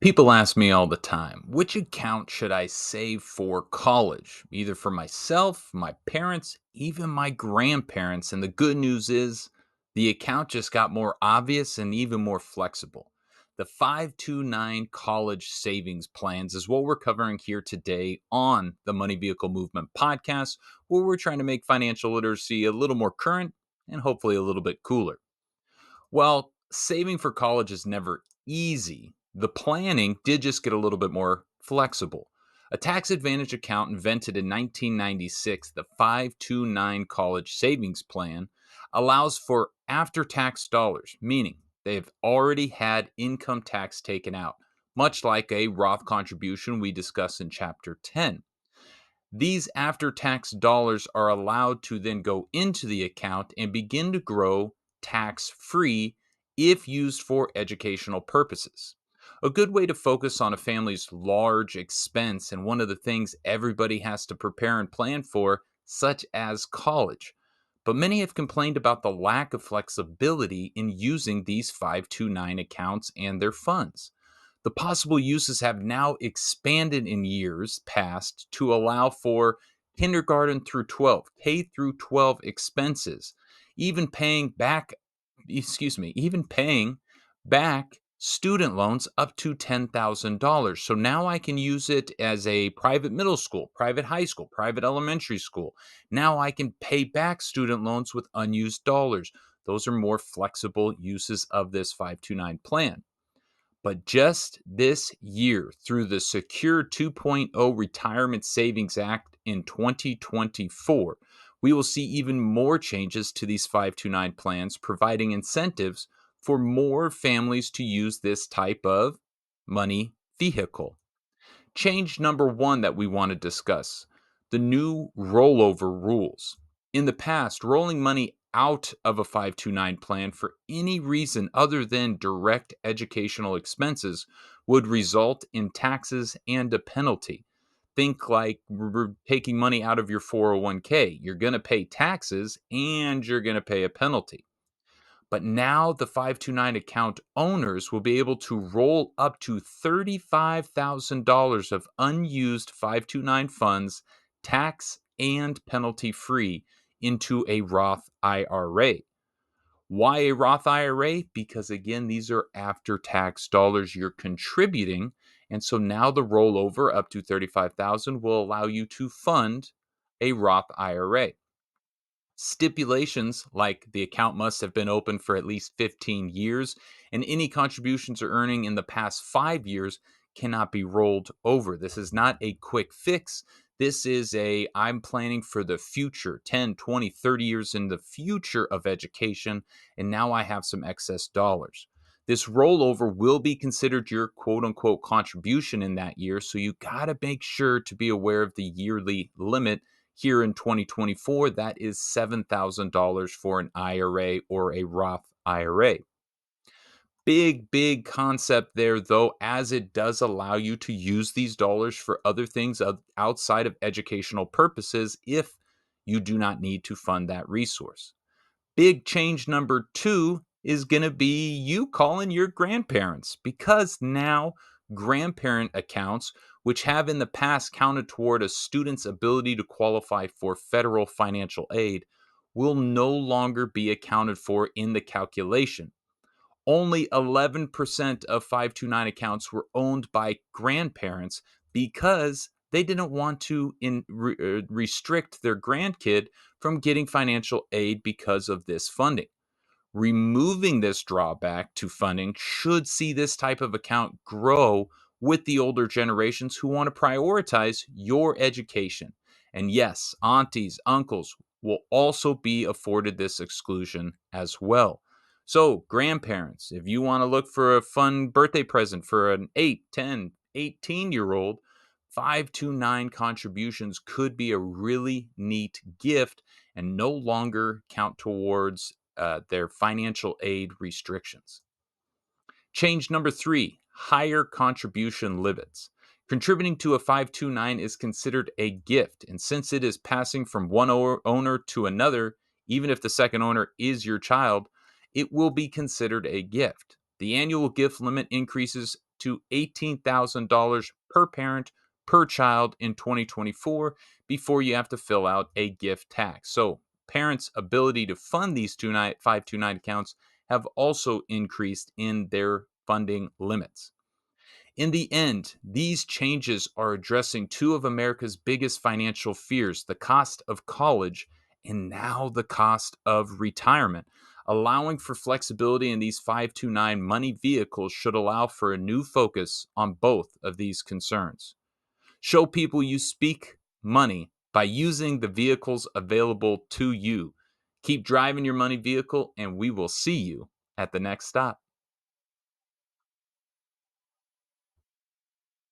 People ask me all the time, which account should I save for college? Either for myself, my parents, even my grandparents. And the good news is the account just got more obvious and even more flexible. The 529 college savings plans is what we're covering here today on the Money Vehicle Movement podcast, where we're trying to make financial literacy a little more current and hopefully a little bit cooler. Well, saving for college is never easy. The planning did just get a little bit more flexible. A tax advantage account invented in 1996, the 529 College Savings Plan, allows for after tax dollars, meaning they've already had income tax taken out, much like a Roth contribution we discussed in Chapter 10. These after tax dollars are allowed to then go into the account and begin to grow tax free if used for educational purposes. A good way to focus on a family's large expense and one of the things everybody has to prepare and plan for, such as college. But many have complained about the lack of flexibility in using these 529 accounts and their funds. The possible uses have now expanded in years past to allow for kindergarten through 12, K through 12 expenses, even paying back, even paying back student loans up to $10,000. So now I can use it as a private middle school, private high school, private elementary school. Now I can pay back student loans with unused dollars. Those are more flexible uses of this 529 plan. But just this year, through the Secure 2.0 Retirement Savings Act in 2024, we will see even more changes to these 529 plans, providing incentives for more families to use this type of money vehicle. Change number one that we want to discuss: the new rollover rules. In the past, rolling money out of a 529 plan for any reason other than direct educational expenses would result in taxes and a penalty. Think like taking money out of your 401k. You're going to pay taxes and you're going to pay a penalty. But now the 529 account owners will be able to roll up to $35,000 of unused 529 funds, tax and penalty free, into a Roth IRA. Why a Roth IRA? Because again, these are after tax dollars you're contributing. And so now the rollover up to 35,000 will allow you to fund a Roth IRA. Stipulations like the account must have been open for at least 15 years, and any contributions or earning in the past 5 years cannot be rolled over. This is not a quick fix. This is I'm planning for the future 10, 20, 30 years in the future of education, and now I have some excess dollars. This rollover will be considered your quote unquote contribution in that year, so you got to make sure to be aware of the yearly limit. Here in 2024, that is $7,000 for an IRA or a Roth IRA. Big concept there, though, as it does allow you to use these dollars for other things outside of educational purposes if you do not need to fund that resource. Big change number two is going to be you calling your grandparents, because now grandparent accounts, which have in the past counted toward a student's ability to qualify for federal financial aid, will no longer be accounted for in the calculation. Only 11% of 529 accounts were owned by grandparents because they didn't want to restrict their grandkid from getting financial aid because of this funding. Removing this drawback to funding should see this type of account grow with the older generations who want to prioritize your education. And yes, aunties, uncles will also be afforded this exclusion as well. So, grandparents, if you want to look for a fun birthday present for an 8, 10, 18-year old, 529 contributions could be a really neat gift and no longer count towards their financial aid restrictions. Change number three: higher contribution limits. Contributing to a 529 is considered a gift, and since it is passing from one owner to another, even if the second owner is your child, it will be considered a gift. The annual gift limit increases to $18,000 per parent per child in 2024 before you have to fill out a gift tax. So, parents' ability to fund these 529 accounts have also increased in their funding limits. In the end, these changes are addressing two of America's biggest financial fears: the cost of college and now the cost of retirement. Allowing for flexibility in these 529 money vehicles should allow for a new focus on both of these concerns. Show people you speak money by using the vehicles available to you. Keep driving your money vehicle, and we will see you at the next stop.